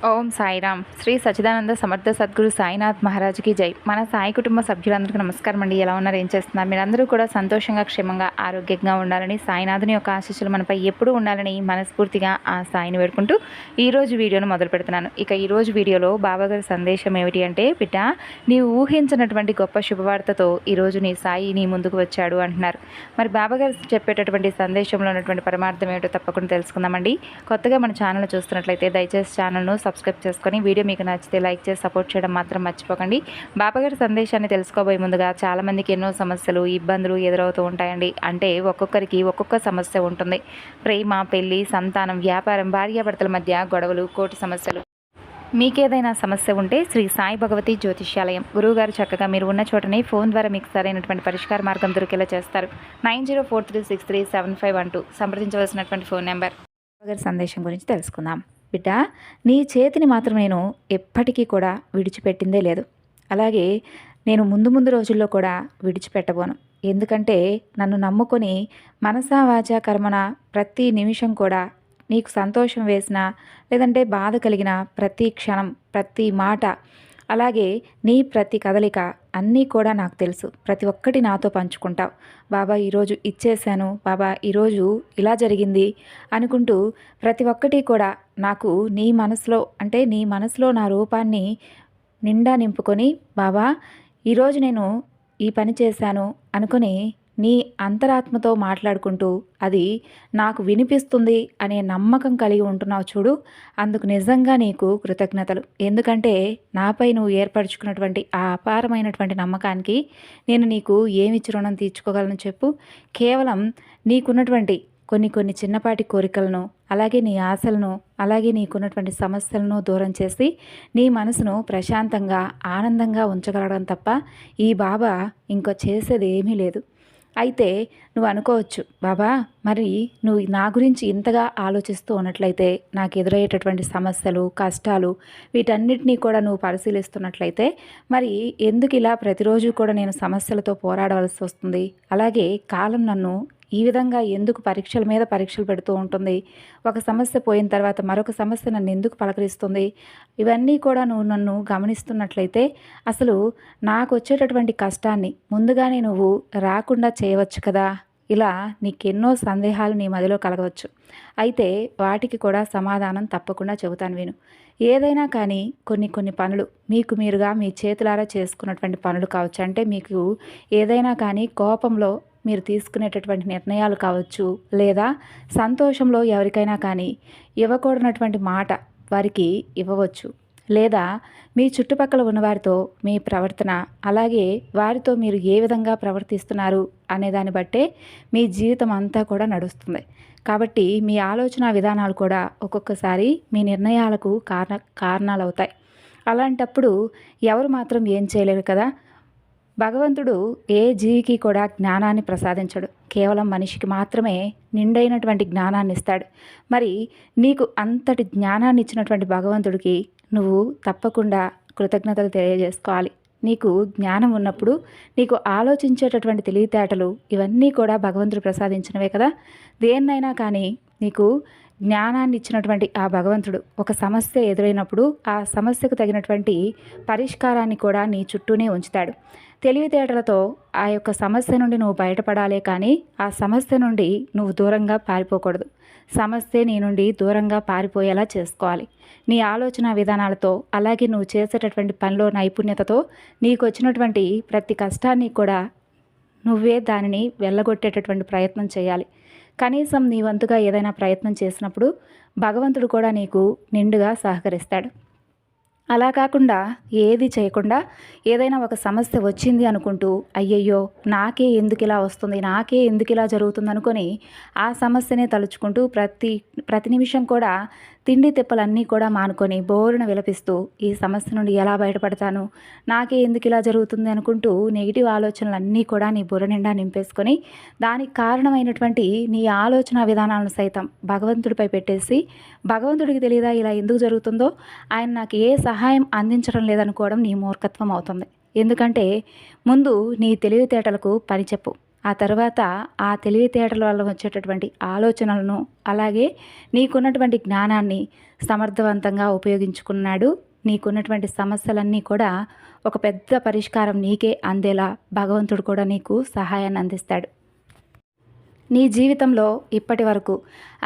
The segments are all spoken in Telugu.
ఓం సాయిరామ్. శ్రీ సచ్చిదానంద సమర్థ సద్గురు సాయినాథ్ మహారాజ్కి జై. మన సాయి కుటుంబ సభ్యులందరికీ నమస్కారం అండి. ఎలా ఉన్నారు, ఏం చేస్తున్నారు? మీరందరూ కూడా సంతోషంగా, క్షేమంగా, ఆరోగ్యంగా ఉండాలని, సాయినాథుని యొక్క ఆశీస్సులు మనపై ఎప్పుడూ ఉండాలని మనస్ఫూర్తిగా ఆ సాయిని వేడుకుంటూ ఈరోజు వీడియోను మొదలు పెడుతున్నాను. ఇక ఈరోజు వీడియోలో బాబాగారి సందేశం ఏమిటి అంటే, బిడ్డ, నీవు ఊహించినటువంటి గొప్ప శుభవార్తతో ఈరోజు నీ సాయి నీ ముందుకు వచ్చాడు అంటున్నారు. మరి బాబాగారు చెప్పేటటువంటి సందేశంలో ఉన్నటువంటి పరమార్థం ఏమిటో తప్పకుండా తెలుసుకుందామండి. కొత్తగా మన ఛానల్ చూస్తున్నట్లయితే దయచేసి ఛానల్ను సబ్స్క్రైబ్ చేసుకొని వీడియో మీకు నచ్చితే లైక్ చేసి సపోర్ట్ చేయడం మాత్రం మర్చిపోకండి. బాబాగారి సందేశాన్ని తెలుసుకోబోయే ముందుగా చాలామందికి ఎన్నో సమస్యలు, ఇబ్బందులు ఎదురవుతూ ఉంటాయండి. అంటే ఒక్కొక్కరికి ఒక్కొక్క సమస్య ఉంటుంది. ప్రేమ, పెళ్లి, సంతానం, వ్యాపారం, భార్యాభర్తల మధ్య గొడవలు, కోర్టు సమస్యలు. మీకేదైనా సమస్య ఉంటే శ్రీ సాయి భగవతి జ్యోతిష్యాలయం గురువుగారు చక్కగా మీరు ఉన్న చోటనే ఫోన్ ద్వారా మీకు సరైనటువంటి పరిష్కార మార్గం దొరికేలా చేస్తారు. 9043637512 సంప్రదించవలసినటువంటి ఫోన్ నెంబర్. బాబాగారి సందేశం గురించి తెలుసుకుందాం. బిడ్డ, నీ చేతిని మాత్రం నేను ఎప్పటికీ కూడా విడిచిపెట్టిందే లేదు. అలాగే నేను ముందు ముందు రోజుల్లో కూడా విడిచిపెట్టబోను. ఎందుకంటే నన్ను నమ్ముకొని మనసా వాచా కర్మన ప్రతి నిమిషం కూడా నీకు సంతోషం వేసిన, లేదంటే బాధ కలిగిన ప్రతి క్షణం, ప్రతి మాట, అలాగే నీ ప్రతి కదలిక అన్నీ కూడా నాకు తెలుసు. ప్రతి ఒక్కటి నాతో పంచుకుంటావు. బాబా ఈరోజు ఇచ్చేశాను, బాబా ఈరోజు ఇలా జరిగింది అనుకుంటూ ప్రతి ఒక్కటి కూడా నాకు నీ మనసులో, అంటే నీ మనసులో నా రూపాన్ని నిండా నింపుకొని, బాబా ఈరోజు నేను ఈ పని చేశాను అనుకొని నీ అంతరాత్మతో మాట్లాడుకుంటూ అది నాకు వినిపిస్తుంది అనే నమ్మకం కలిగి ఉంటున్నావు చూడు. అందుకు నిజంగా నీకు కృతజ్ఞతలు. ఎందుకంటే నాపై నువ్వు ఏర్పరచుకున్నటువంటి ఆ అపారమైనటువంటి నమ్మకానికి నేను నీకు ఏమిచ్చి రుణం తీర్చుకోగలను చెప్పు. కేవలం నీకున్నటువంటి కొన్ని చిన్నపాటి కోరికలను, అలాగే నీ ఆశలను, అలాగే నీకున్నటువంటి సమస్యలను దూరం చేసి నీ మనసును ప్రశాంతంగా, ఆనందంగా ఉంచగలగడం తప్ప ఈ బాబా ఇంకో చేసేది ఏమీ లేదు. అయితే నువ్వు అనుకోవచ్చు, బాబా మరి నువ్వు నా గురించి ఇంతగా ఆలోచిస్తూ ఉన్నట్లయితే, నాకు ఎదురయ్యేటటువంటి సమస్యలు, కష్టాలు, వీటన్నిటినీ కూడా నువ్వు పరిశీలిస్తున్నట్లయితే, మరి ఎందుకు ఇలా ప్రతిరోజు కూడా నేను సమస్యలతో పోరాడవలసి వస్తుంది? అలాగే కాలం నన్ను ఈ విధంగా ఎందుకు పరీక్షల మీద పరీక్షలు పెడుతూ ఉంటుంది? ఒక సమస్య పోయిన తర్వాత మరొక సమస్య నన్ను ఎందుకు పలకరిస్తుంది? ఇవన్నీ కూడా నువ్వు నన్ను గమనిస్తున్నట్లయితే అసలు నాకు వచ్చేటటువంటి కష్టాన్ని ముందుగానే నువ్వు రాకుండా చేయవచ్చు కదా. ఇలా నీకెన్నో సందేహాలు నీ మదిలో కలగవచ్చు. అయితే వాటికి కూడా సమాధానం తప్పకుండా చెబుతాను, విను. ఏదైనా కానీ కొన్ని పనులు మీకు మీరుగా మీ చేతులారా చేసుకున్నటువంటి పనులు కావచ్చు. అంటే మీకు ఏదైనా కానీ కోపంలో మీరు తీసుకునేటటువంటి నిర్ణయాలు కావచ్చు, లేదా సంతోషంలో ఎవరికైనా కానీ ఇవ్వకూడనటువంటి మాట వారికి ఇవ్వవచ్చు, లేదా మీ చుట్టుపక్కల ఉన్నవారితో మీ ప్రవర్తన, అలాగే వారితో మీరు ఏ విధంగా ప్రవర్తిస్తున్నారు అనే దాన్ని బట్టే మీ జీవితం అంతా కూడా నడుస్తుంది. కాబట్టి మీ ఆలోచన విధానాలు కూడా ఒక్కొక్కసారి మీ నిర్ణయాలకు కారణాలు అవుతాయి. అలాంటప్పుడు ఎవరు మాత్రం ఏం చేయలేరు కదా. భగవంతుడు ఏ జీవికి కూడా జ్ఞానాన్ని ప్రసాదించడు. కేవలం మనిషికి మాత్రమే నిండైనటువంటి జ్ఞానాన్ని ఇస్తాడు. మరి నీకు అంతటి జ్ఞానాన్ని ఇచ్చినటువంటి భగవంతుడికి నువ్వు తప్పకుండా కృతజ్ఞతలు తెలియజేసుకోవాలి. నీకు జ్ఞానం ఉన్నప్పుడు నీకు ఆలోచించేటటువంటి తెలివితేటలు ఇవన్నీ కూడా భగవంతుడు ప్రసాదించినవే కదా. దేన్నైనా కానీ నీకు జ్ఞానాన్ని ఇచ్చినటువంటి ఆ భగవంతుడు ఒక సమస్య ఎదురైనప్పుడు ఆ సమస్యకు తగినటువంటి పరిష్కారాన్ని కూడా నీ చుట్టూనే ఉంచుతాడు. తెలివితేటలతో ఆ యొక్క సమస్య నుండి నువ్వు బయటపడాలే కానీ ఆ సమస్య నుండి నువ్వు దూరంగా పారిపోకూడదు. సమస్య నీ నుండి దూరంగా పారిపోయేలా చేసుకోవాలి. నీ ఆలోచన విధానాలతో, అలాగే నువ్వు చేసేటటువంటి పనిలో నైపుణ్యతతో నీకు వచ్చినటువంటి ప్రతి కష్టాన్ని కూడా నువ్వే దానిని వెళ్ళగొట్టేటటువంటి ప్రయత్నం చేయాలి. కనీసం నీ వంతుగా ఏదైనా ప్రయత్నం చేసినప్పుడు భగవంతుడు కూడా నీకు నిండుగా సహకరిస్తాడు. అలా కాకుండా ఏది చేయకుండా ఏదైనా ఒక సమస్య వచ్చింది అనుకుంటూ అయ్యయ్యో నాకే ఎందుకు ఇలా వస్తుంది, నాకే ఎందుకు ఇలా జరుగుతుంది అనుకొని ఆ సమస్యనే తలుచుకుంటూ ప్రతి నిమిషం కూడా తిండి తిప్పలన్నీ కూడా మానుకొని బోరున విలపిస్తూ ఈ సమస్య నుండి ఎలా బయటపడతాను, నాకే ఎందుకు ఇలా జరుగుతుంది అనుకుంటూ నెగిటివ్ ఆలోచనలన్నీ కూడా నీ బుర్ర నిండా నింపేసుకొని దానికి కారణమైనటువంటి నీ ఆలోచన విధానాలను సైతం భగవంతుడిపై పెట్టేసి, భగవంతుడికి తెలియదా ఇలా ఎందుకు జరుగుతుందో, ఆయన నాకు ఏ సహాయం అందించడం లేదనుకోవడం నీ మూర్ఖత్వం అవుతుంది. ఎందుకంటే ముందు నీ తెలివితేటలకు పని చెప్పు. ఆ తర్వాత ఆ తెలివితేటల వల్ల వచ్చేటటువంటి ఆలోచనలను, అలాగే నీకున్నటువంటి జ్ఞానాన్ని సమర్థవంతంగా ఉపయోగించుకున్నాడు. నీకున్నటువంటి సమస్యలన్నీ కూడా ఒక పెద్ద పరిష్కారం నీకే అందేలా భగవంతుడు కూడా నీకు సహాయాన్ని అందిస్తాడు. నీ జీవితంలో ఇప్పటి వరకు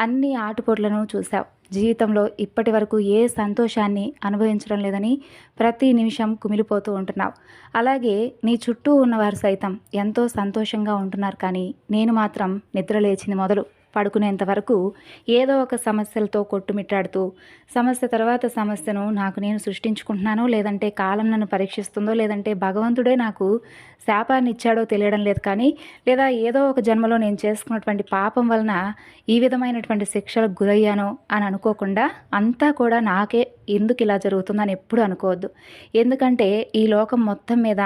అన్ని ఆటుపోట్లను చూశావు. జీవితంలో ఇప్పటి వరకు ఏ సంతోషాన్ని అనుభవించడం లేదని ప్రతి నిమిషం కుమిలిపోతూ ఉంటున్నావు. అలాగే నీ చుట్టూ ఉన్నవారు సైతం ఎంతో సంతోషంగా ఉంటున్నారు, కానీ నేను మాత్రం నిద్ర లేచింది మొదలు పడుకునేంత వరకు ఏదో ఒక సమస్యలతో కొట్టుమిట్టాడుతూ, సమస్య తర్వాత సమస్యను నాకు నేను సృష్టించుకుంటున్నానో, లేదంటే కాలం నన్ను పరీక్షిస్తుందో, లేదంటే భగవంతుడే నాకు శాపాన్ని ఇచ్చాడో తెలియడం లేదు, కానీ లేదా ఏదో ఒక జన్మలో నేను చేసుకున్నటువంటి పాపం వలన ఈ విధమైనటువంటి శిక్షలకు గురయ్యానో అని అనుకోకుండా, అంతా కూడా నాకే ఎందుకు ఇలా జరుగుతుందని ఎప్పుడు అనుకోవద్దు. ఎందుకంటే ఈ లోకం మొత్తం మీద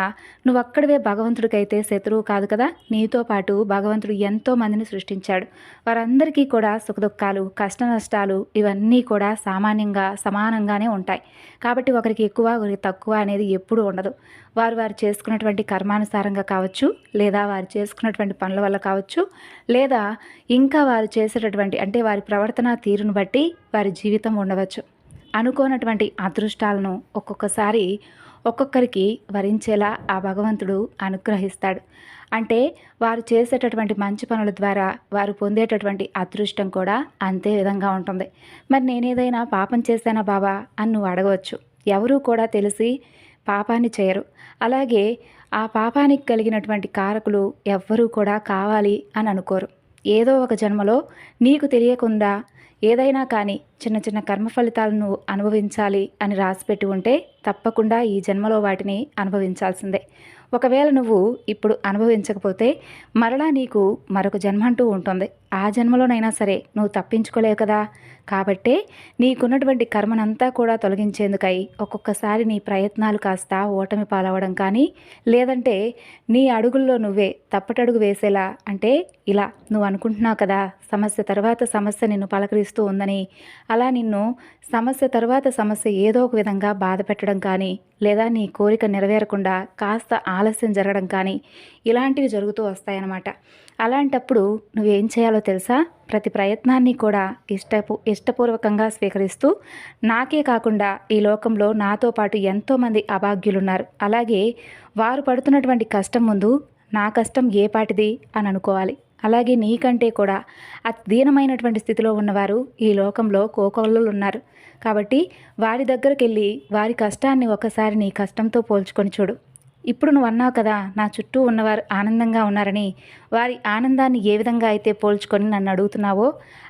నువ్వు అక్కడివే భగవంతుడికైతే శత్రువు కాదు కదా. నీతో పాటు భగవంతుడు ఎంతో మందిని సృష్టించాడు. వారందరికీ కూడా సుఖదుఖాలు, కష్ట నష్టాలు ఇవన్నీ కూడా సామాన్యంగా సమానంగానే ఉంటాయి. కాబట్టి ఒకరికి ఎక్కువ ఒకరికి తక్కువ అనేది ఎప్పుడూ ఉండదు. వారు చేసుకున్నటువంటి కర్మానుసారంగా కావచ్చు, లేదా వారు చేసుకున్నటువంటి పనుల వల్ల కావచ్చు, లేదా ఇంకా వారు చేసేటటువంటి అంటే వారి ప్రవర్తన తీరును బట్టి వారి జీవితం ఉండవచ్చు. అనుకోనటువంటి అదృష్టాలను ఒక్కొక్కసారి ఒక్కొక్కరికి వరించేలా ఆ భగవంతుడు అనుగ్రహిస్తాడు. అంటే వారు చేసేటటువంటి మంచి పనుల ద్వారా వారు పొందేటటువంటి అదృష్టం కూడా అంతే విధంగా ఉంటుంది. మరి నేనేదైనా పాపం చేశానా బాబా అని నువ్వు అడగవచ్చు. ఎవరూ కూడా తెలిసి పాపాన్ని చేయరు. అలాగే ఆ పాపానికి కలిగినటువంటి కారకులు ఎవ్వరూ కూడా కావాలి అని అనుకోరు. ఏదో ఒక జన్మలో నీకు తెలియకుండా ఏదైనా కానీ చిన్న చిన్న కర్మ ఫలితాలను అనుభవించాలి అని రాసిపెట్టి ఉంటే తప్పకుండా ఈ జన్మలో వాటిని అనుభవించాల్సిందే. ఒకవేళ నువ్వు ఇప్పుడు అనుభవించకపోతే మరలా నీకు మరొక జన్మ అంటూ ఉంటుంది. ఆ జన్మలోనైనా సరే నువ్వు తప్పించుకోలేవు కదా. కాబట్టే నీకున్నటువంటి కర్మనంతా కూడా తొలగించేందుకై ఒక్కొక్కసారి నీ ప్రయత్నాలు కాస్త ఓటమి పాలవడం కానీ, లేదంటే నీ అడుగుల్లో నువ్వే తప్పటడుగు వేసేలా, అంటే ఇలా నువ్వు అనుకుంటున్నావు కదా సమస్య తర్వాత సమస్య నిన్ను పలకరిస్తూ ఉందని, అలా నిన్ను సమస్య తర్వాత సమస్య ఏదో ఒక విధంగా బాధ పెట్టడం కానీ, లేదా నీ కోరిక నెరవేరకుండా కాస్త ఆలస్యం జరగడం కానీ ఇలాంటివి జరుగుతూ వస్తాయన్నమాట. అలాంటప్పుడు నువ్వేం చేయాలో తెలుసా? ప్రతి ప్రయత్నాన్ని కూడా ఇష్టపూర్వకంగా స్వీకరిస్తూ, నాకే కాకుండా ఈ లోకంలో నాతో పాటు ఎంతోమంది అభాగ్యులున్నారు, అలాగే వారు పడుతున్నటువంటి కష్టం ముందు నా కష్టం ఏ పాటిది అని అనుకోవాలి. అలాగే నీకంటే కూడా అతి దీనమైనటువంటి స్థితిలో ఉన్నవారు ఈ లోకంలో కోకొల్లలు ఉన్నారు. కాబట్టి వారి దగ్గరికి వెళ్ళి వారి కష్టాన్ని ఒకసారి నీ కష్టంతో పోల్చుకొని చూడు. ఇప్పుడు నువ్వు అన్నావు కదా నా చుట్టూ ఉన్నవారు ఆనందంగా ఉన్నారని, వారి ఆనందాన్ని ఏ విధంగా అయితే పోల్చుకొని నన్ను అడుగుతున్నావో,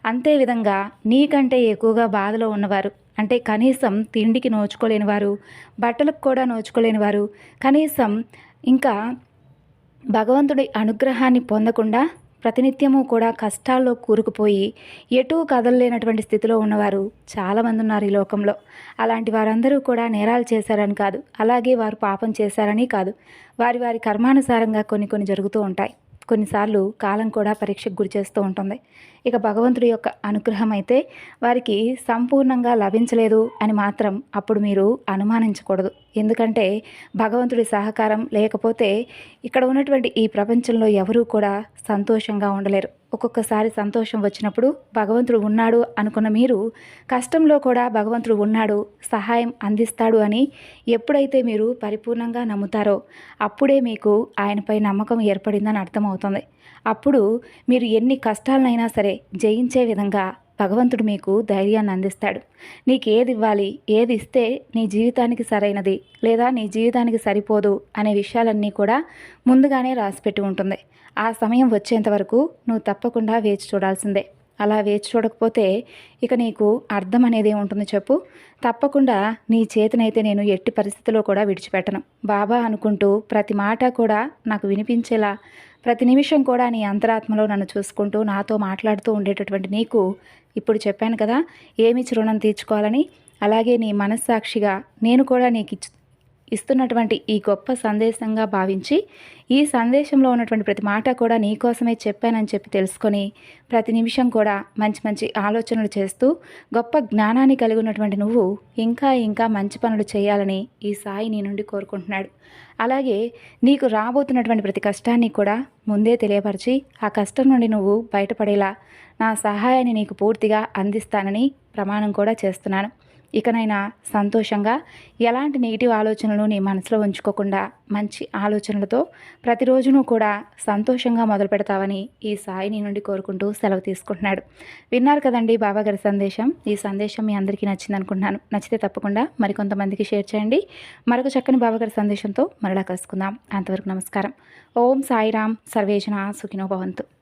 అంతే విధంగా నీకంటే ఎక్కువగా బాధలో ఉన్నవారు, అంటే కనీసం తిండికి నోచుకోలేని వారు, బట్టలకు కూడా నోచుకోలేని వారు, కనీసం ఇంకా భగవంతుడి అనుగ్రహాన్ని పొందకుండా ప్రతినిత్యము కూడా కష్టాల్లో కూరుకుపోయి ఎటూ కదలలేనటువంటి స్థితిలో ఉన్నవారు చాలామంది ఉన్నారు ఈ లోకంలో. అలాంటి వారందరూ కూడా నేరాలు చేశారని కాదు, అలాగే వారు పాపం చేశారని కాదు, వారి వారి కర్మానుసారంగా కొన్ని జరుగుతూ ఉంటాయి. కొన్నిసార్లు కాలం కూడా పరీక్షకు గురి చేస్తూ ఉంటుంది. ఇక భగవంతుడి యొక్క అనుగ్రహం అయితే వారికి సంపూర్ణంగా లభించలేదు అని మాత్రం అప్పుడు మీరు అనుమానించకూడదు. ఎందుకంటే భగవంతుడి సహకారం లేకపోతే ఇక్కడ ఉన్నటువంటి ఈ ప్రపంచంలో ఎవరూ కూడా సంతోషంగా ఉండలేరు. ఒక్కొక్కసారి సంతోషం వచ్చినప్పుడు భగవంతుడు ఉన్నాడు అనుకున్న మీరు కష్టంలో కూడా భగవంతుడు ఉన్నాడు, సహాయం అందిస్తాడు అని ఎప్పుడైతే మీరు పరిపూర్ణంగా నమ్ముతారో అప్పుడే మీకు ఆయనపై నమ్మకం ఏర్పడిందని అర్థమవుతుంది. అప్పుడు మీరు ఎన్ని కష్టాలనైనా సరే జయించే విధంగా భగవంతుడు మీకు ధైర్యాన్ని అందిస్తాడు. నీకు ఏది ఇవ్వాలి, ఏది ఇస్తే నీ జీవితానికి సరైనది, లేదా నీ జీవితానికి సరిపోదు అనే విషయాలన్నీ కూడా ముందుగానే రాసిపెట్టి ఉంటుంది. ఆ సమయం వచ్చేంత వరకు నువ్వు తప్పకుండా వేచి చూడాల్సిందే. అలా వేచి చూడకపోతే ఇక నీకు అర్థం అనేది ఉంటుంది చెప్పు. తప్పకుండా నీ చేతినైతే నేను ఎట్టి పరిస్థితిలో కూడా విడిచిపెట్టను. బాబా అనుకుంటూ ప్రతి మాట కూడా నాకు వినిపించేలా, ప్రతి నిమిషం కూడా నీ అంతరాత్మలో నన్ను చూసుకుంటూ నాతో మాట్లాడుతూ ఉండేటటువంటి నీకు ఇప్పుడు చెప్పాను కదా ఏమిచ్చి రుణం తీర్చుకోవాలని. అలాగే నీ మనస్సాక్షిగా నేను కూడా నీకు ఇస్తున్నటువంటి ఈ గొప్ప సందేశంగా భావించి, ఈ సందేశంలో ఉన్నటువంటి ప్రతి మాట కూడా నీ కోసమే చెప్పానని చెప్పి తెలుసుకొని, ప్రతి నిమిషం కూడా మంచి మంచి ఆలోచనలు చేస్తూ, గొప్ప జ్ఞానాన్ని కలిగి ఉన్నటువంటి నువ్వు ఇంకా ఇంకా మంచి పనులు చేయాలని ఈ సాయి నీ నుండి కోరుకుంటున్నాడు. అలాగే నీకు రాబోతున్నటువంటి ప్రతి కష్టాన్ని కూడా ముందే తెలియపరిచి, ఆ కష్టం నుండి నువ్వు బయటపడేలా నా సహాయాన్ని నీకు పూర్తిగా అందిస్తానని ప్రమాణం కూడా చేస్తున్నాను. ఇకనైనా సంతోషంగా ఎలాంటి నెగిటివ్ ఆలోచనలు నీ మనసులో ఉంచుకోకుండా మంచి ఆలోచనలతో ప్రతిరోజును కూడా సంతోషంగా మొదలు పెడతావని ఈ సాయి నీ నుండి కోరుకుంటూ సెలవు తీసుకుంటున్నాడు. విన్నారు కదండి బాబాగారి సందేశం. ఈ సందేశం మీ అందరికీ నచ్చింది అనుకుంటున్నాను. నచ్చితే తప్పకుండా మరికొంతమందికి షేర్ చేయండి. మరొక చక్కని బాబాగారి సందేశంతో మరలా కలుసుకుందాం. అంతవరకు నమస్కారం. ఓం సాయిరామ్. సర్వేజన సుఖినో భవంతు.